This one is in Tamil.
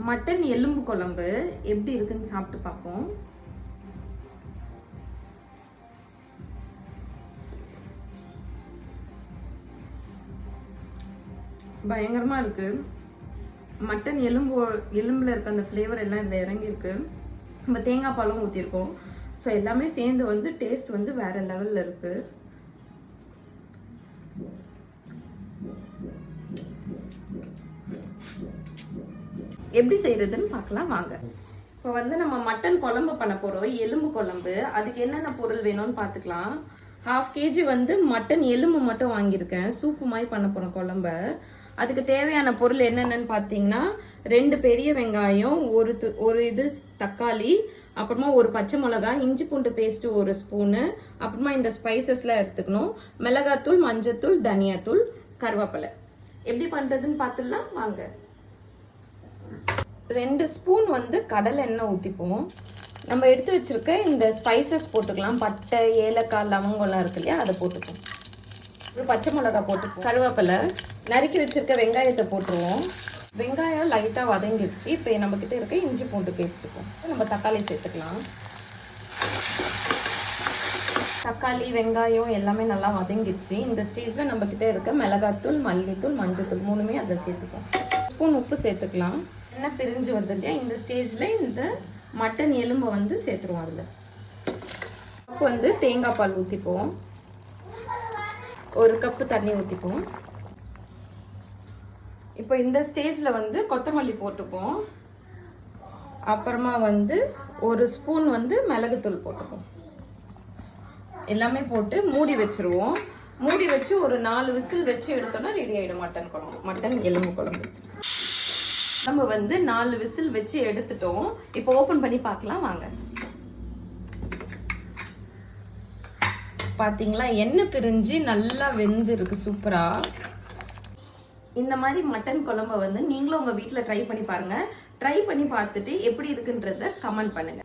மட்டன் எலும்பு குழம்பு எப்படி இருக்குன்னு சாப்பிட்டு பார்ப்போம். பயங்கரமா இருக்கு. மட்டன் எலும்புல இருக்க அந்த ஃப்ளேவர் எல்லாம் இதுல இறங்கி இருக்கு. நம்ம தேங்காய் பாலும் ஊற்றிருக்கோம். ஸோ எல்லாமே சேர்ந்து வந்து டேஸ்ட் வந்து வேற லெவல்ல இருக்கு. எப்படி செய்யறதுன்னு பார்க்கலாம் வாங்க. இப்போ வந்து நம்ம மட்டன் குழம்பு பண்ண போறோம், எலும்பு குழம்பு. அதுக்கு என்னென்ன பொருள் வேணும்னு பார்த்துக்கலாம். 1/2 kg வந்து மட்டன் எலும்பு மட்டும் வாங்கியிருக்கேன். சூப்பு மாதிரி பண்ண போறோம் குழம்ப. அதுக்கு தேவையான பொருள் என்னென்னு பார்த்தீங்கன்னா 2 பெரிய வெங்காயம், ஒரு இது தக்காளி, அப்புறமா ஒரு பச்சை மிளகாய், இஞ்சி பூண்டு பேஸ்ட் 1 ஸ்பூனு, அப்புறமா இந்த ஸ்பைசஸ்லாம் எடுத்துக்கணும். மிளகாத்தூள், மஞ்சத்தூள், தனியாத்தூள், கருவேப்பிலை. எப்படி பண்றதுன்னு பார்த்துடலாம் வாங்க. 2 ஸ்பூன் வந்து கடலை எண்ணெய் ஊற்றிப்போம். நம்ம எடுத்து வச்சிருக்க இந்த ஸ்பைசஸ் போட்டுக்கலாம். பட்டை, ஏலக்காய், லவங்கம்லாம் இருக்கு இல்லையா, அதை போட்டுப்போம். பச்சை மிளகாய் போட்டுப்போம். கருவேப்பிலை, நறுக்கி வச்சிருக்க வெங்காயத்தை போட்டுருவோம். வெங்காயம் லைட்டாக வதங்கிடுச்சு. இப்போ நம்ம கிட்ட இருக்க இஞ்சி பூண்டு பேஸ்ட்டுக்கும் நம்ம தக்காளி சேர்த்துக்கலாம். தக்காளி, வெங்காயம் எல்லாமே நல்லா வதங்கிடுச்சு. இந்த ஸ்டேஜில் நம்ம கிட்ட இருக்க மிளகாத்தூள், மல்லித்தூள், மஞ்சத்தூள் 3மே அதில் சேர்த்துப்போம். ஸ்பூன் உப்பு சேர்த்துக்கலாம். என்ன பிரிஞ்சு வருது இல்லையா, இந்த ஸ்டேஜில் இந்த மட்டன் எலும்பை வந்து சேர்த்துருவோம். அதில் கப்பு வந்து தேங்காய் பால் ஊற்றிப்போம். 1 கப்பு தண்ணி ஊற்றிப்போம். இப்போ இந்த ஸ்டேஜில் வந்து கொத்தமல்லி போட்டுப்போம். அப்புறமா வந்து 1 ஸ்பூன் வந்து மிளகுத்தூள் போட்டுப்போம். எல்லாமே போட்டு மூடி வச்சிருவோம். மூடி வச்சு ஒரு 4 விசில் வச்சு எடுத்தோம்னா ரெடி ஆகிடும் மட்டன் குழம்பு, மட்டன் எலும்பு குழம்பு. நம்ம வந்து 4 விசில் வச்சு எடுத்துட்டோம். இப்போ ஓபன் பண்ணி பார்க்கலாம் வாங்க. பாத்தீங்களா, எண்ணெய் பிரிஞ்சு நல்லா வெந்து இருக்கு சூப்பரா. இந்த மாதிரி மட்டன் குழம்பை வந்து நீங்களும் உங்க வீட்டில் ட்ரை பண்ணி பாருங்க. ட்ரை பண்ணி பார்த்துட்டு எப்படி இருக்குன்றத கமெண்ட் பண்ணுங்க.